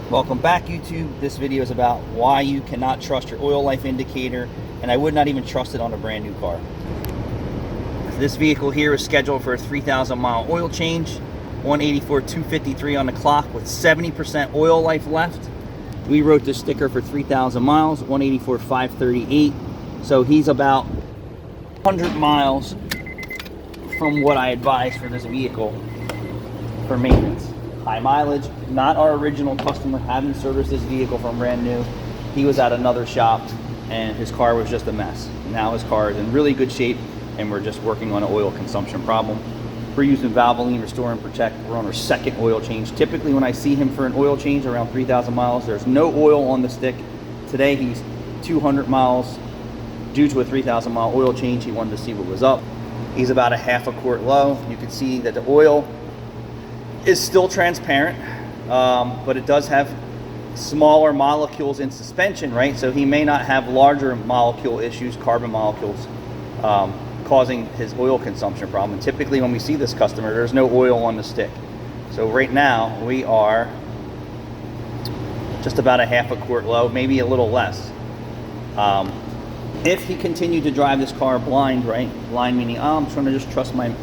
Welcome back, YouTube. This video is about why you cannot trust your oil life indicator, and I would not even trust it on a brand new car. This vehicle here is scheduled for a 3,000 mile oil change, 184 253 on the clock with 70% oil life left. We wrote the sticker for 3,000 miles, 184 538. So he's about 100 miles from what I advise for this vehicle for maintenance. High mileage, not our original customer, having serviced this vehicle from brand new. He was at another shop and his car was just a mess. Now his car is in really good shape and we're just working on an oil consumption problem. We're using Valvoline Restore and Protect. We're on our second oil change. Typically when I see him for an oil change around 3,000 miles, there's no oil on the stick. Today he's 200 miles due to a 3,000 mile oil change. He wanted to see what was up. He's about a half a quart low. You can see that the oil is still transparent, but it does have smaller molecules in suspension, right? So he may not have larger molecule issues, carbon molecules, causing his oil consumption problem. And typically when we see this customer, there's no oil on the stick. So right now we are just about a half a quart low, maybe a little less. If he continued to drive this car blind, right? Blind meaning, oh, I'm trying to just trust my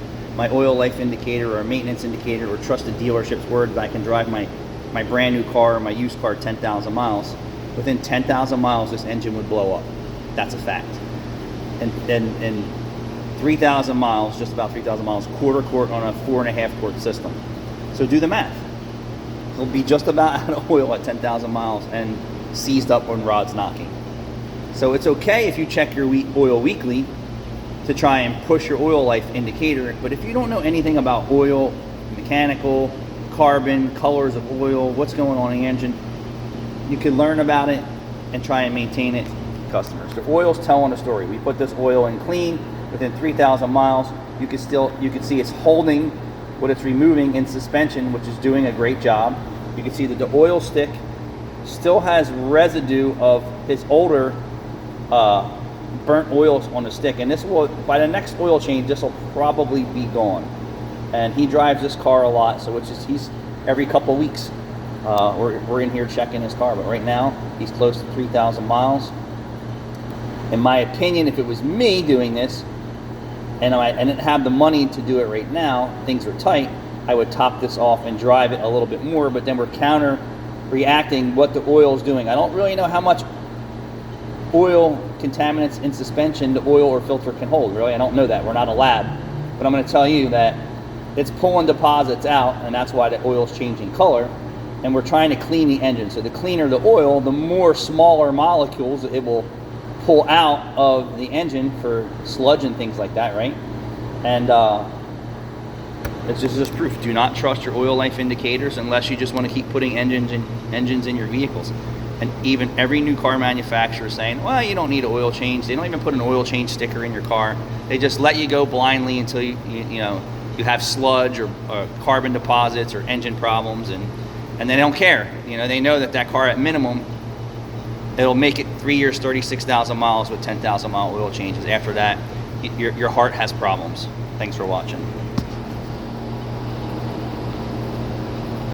oil life indicator or maintenance indicator, or trust the dealership's word that I can drive my brand new car or my used car 10,000 miles. Within 10,000 miles, this engine would blow up. That's a fact. And 3,000 miles, just about 3,000 miles, quarter quart on a 4.5 quart system. So do the math. He'll be just about out of oil at 10,000 miles and seized up when rod's knocking. So it's okay if you check your oil weekly to try and push your oil life indicator. But if you don't know anything about oil, mechanical, carbon, colors of oil, what's going on in the engine, you can learn about it and try and maintain it. Customers, the oil's telling a story. We put this oil in clean. Within 3,000 miles, you can see it's holding what it's removing in suspension, which is doing a great job. You can see that the oil stick still has residue of his older burnt oils on the stick, and this will, by the next oil change, this will probably be gone. And he drives this car a lot, so it's just, he's every couple weeks we're in here checking his car. But right now he's close to 3,000 miles. In my opinion, if it was me doing this and I didn't have the money to do it right now, things are tight, I would top this off and drive it a little bit more. But then we're counter reacting what the oil is doing. I don't really know how much oil contaminants in suspension the oil or filter can hold, really. I don't know that. We're not a lab. But I'm going to tell you that it's pulling deposits out, and that's why the oil's changing color. And we're trying to clean the engine. So the cleaner the oil, the more smaller molecules it will pull out of the engine for sludge and things like that, right? And it's just proof. Do not trust your oil life indicators unless you just want to keep putting engines in your vehicles. And even every new car manufacturer is saying, well, you don't need an oil change. They don't even put an oil change sticker in your car. They just let you go blindly until you have sludge or carbon deposits or engine problems, and they don't care. They know that car at minimum, it'll make it 3 years, 36,000 miles with 10,000 mile oil changes. After that, your heart has problems. Thanks for watching.